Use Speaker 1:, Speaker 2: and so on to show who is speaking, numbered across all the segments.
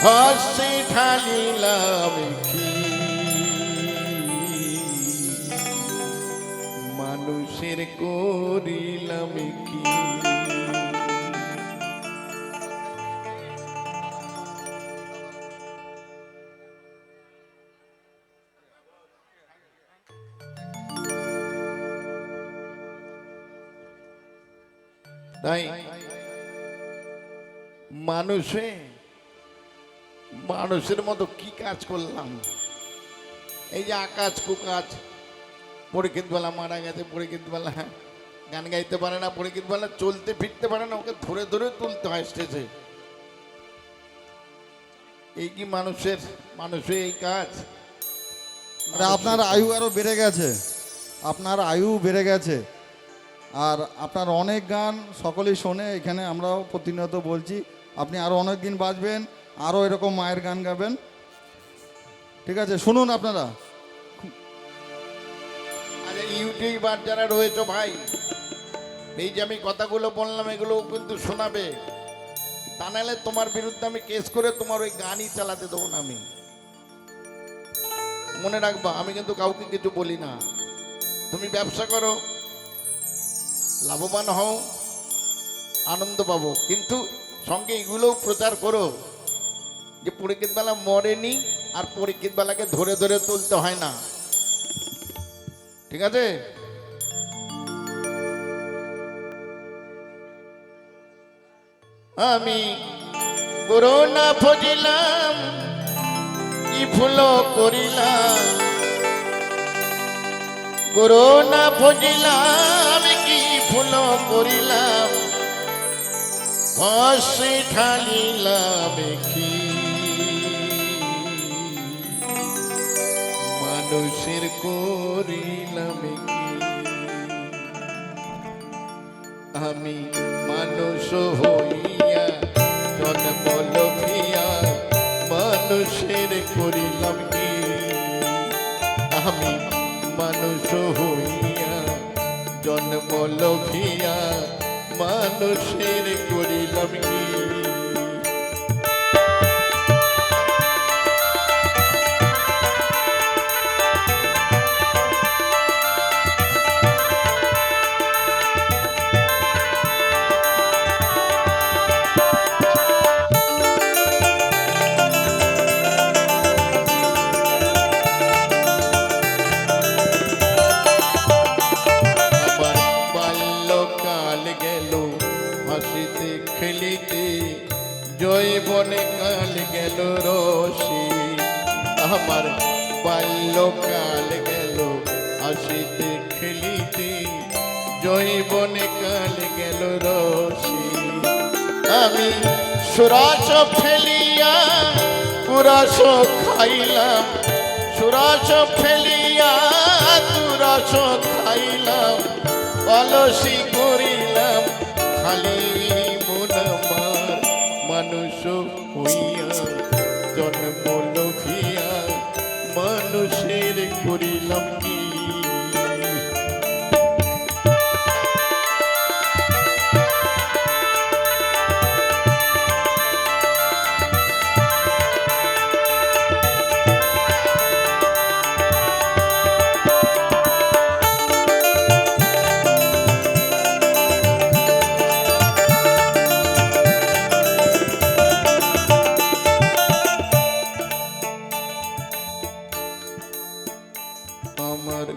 Speaker 1: হসে ঢালিলাম কি মানুষের করিলাম কি তাই মানুষের মতো কি কাজ করলাম? এই যে আকাশ কুকাজ, পরীক্ষিত বেলা মারা গেছে, পরীক্ষিত বেলা গান গাইতে পারে না, পরীক্ষিত বেলা চলতে ফিরতে পারে না, ওকে ধরে ধরে তুলতে হয় স্টেজে। এই কি মানুষের এই কাজ?
Speaker 2: আপনার আয়ু আরো বেড়ে গেছে, আপনার আয়ু বেড়ে গেছে, আর আপনার অনেক গান সকলেই শোনে, এখানে আমরাও প্রতিনিয়ত বলছি আপনি আরো অনেক দিন বাঁচবেন, আরো এরকম মায়ের গান গাবেন। ঠিক আছে, শুনুন আপনারা।
Speaker 1: আরে ইউটিউবার যারা রয়েছে ভাই, এই যে আমি কথাগুলো বললাম এগুলো কিন্তু শোনাবে, তা নাহলে তোমার বিরুদ্ধে আমি কেস করে তোমার ওই গানই চালাতে দেবো না। আমি মনে রাখবা, আমি কিন্তু কাউকে কিছু বলি না। তুমি ব্যবসা করো, লাভবান হও, আনন্দ পাবো, কিন্তু সঙ্গে এগুলোও প্রচার করো যে পরীক্ষিত বেলা মরেনি, আর পরীক্ষিত বেলাকে ধরে ধরে তুলতে হয় না। ঠিক আছে? আমি করোনা ফজিলাম কি ফুল করিলাম, করোনা ফজিলাম কি ফুল করিলাম, হসে ঢালিলাম কি মানুষের করিলাম কি। আমি মানুষ হইয়া জন্ম লভিয়া মানুষের করিলাম কি, আমি মানুষ হইয়া জন্ম লভিয়া মানুষের করিলাম কি। যৌবনে কাল গেল রসি, আমার বাল্যকাল গেল হাসিতে খেলিতে, যৌবনে কাল গেল রসি। আমি সুরাস ফেলিয়া কুরাস খাইলাম, সুরাস ফেলিয়া কুরাস খাইলাম, অলসি করিলাম খালি মানুষ হইয়া জন্ম লভিয়া মানুষের করিলাম কি। আমার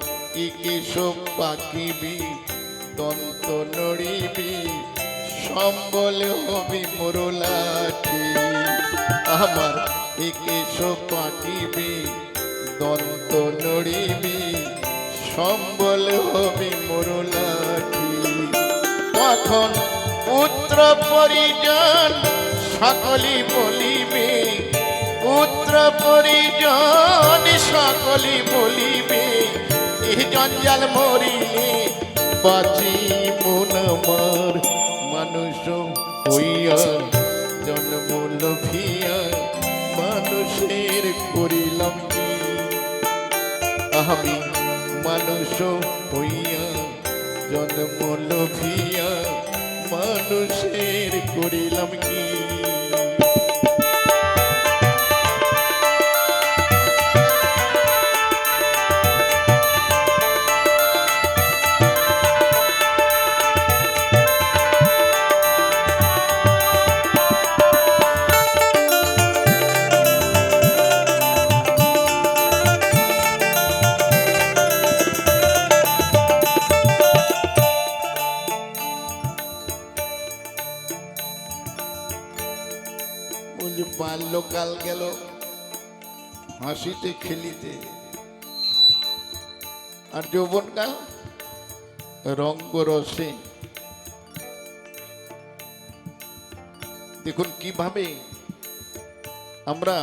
Speaker 1: কেশব পাকিবি দন্ত নড়িবি, সম্বল হবি মোরলাঠি, আমার কেশব পাকিবি দন্ত নড়িবি, সম্বল হবি মোরলাঠি। তখন পুত্র পরিজন সকলি বলিবে, পুত্র পরিজন সকলি বলিবে, এই জঞ্জাল মরিলে বাঁচি মন আমার, মানুষ হইয়া জন্ম লভিয়া মানুষের করিলাম কি। আমি মানুষ হইয়া জন্ম লভিয়া মানুষের করিলাম কি। বাল্যকাল গেল হাসিতে খেলিতে, আর যৌবনকাল রঙ্গরসে। দেখুন কিভাবে আমরা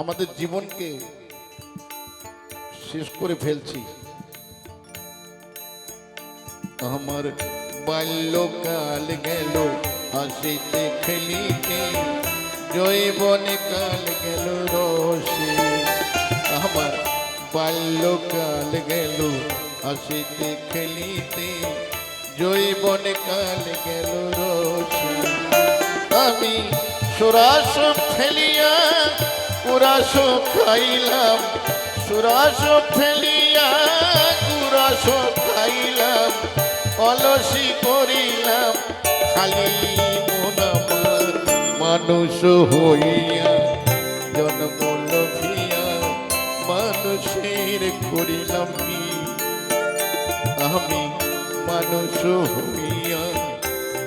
Speaker 1: আমাদের জীবনকে শেষ করে ফেলছি। আমার বাল্যকাল গেল হাসিতে খেলিতে, যৌবনে কাল গেল রসে। আমার বাল্যকাল গেল হাসিতে খেলিতে, যৌবনে কাল গেল রসে। আমি সুরাস ফেলিয়া কুরাস খাইলাম, সুরাস ফেলিয়া কুরাস খাইলাম, অলসি করিলাম খালি মন আমার। মানুষ হইয়া জন্ম লভিয়া মানুষের করিলাম কি? আমি মানুষ হইয়া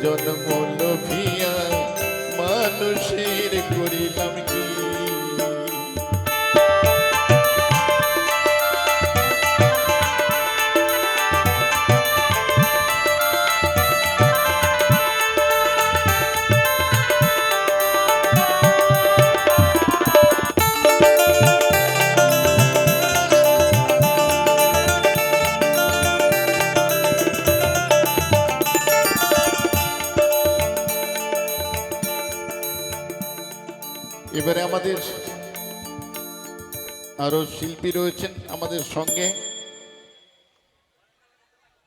Speaker 1: জন্ম লভিয়া মানুষের করিলাম কি? এবারে আমাদের আরো শিল্পী রয়েছেন আমাদের সঙ্গে,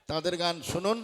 Speaker 1: তাদের গান শুনুন।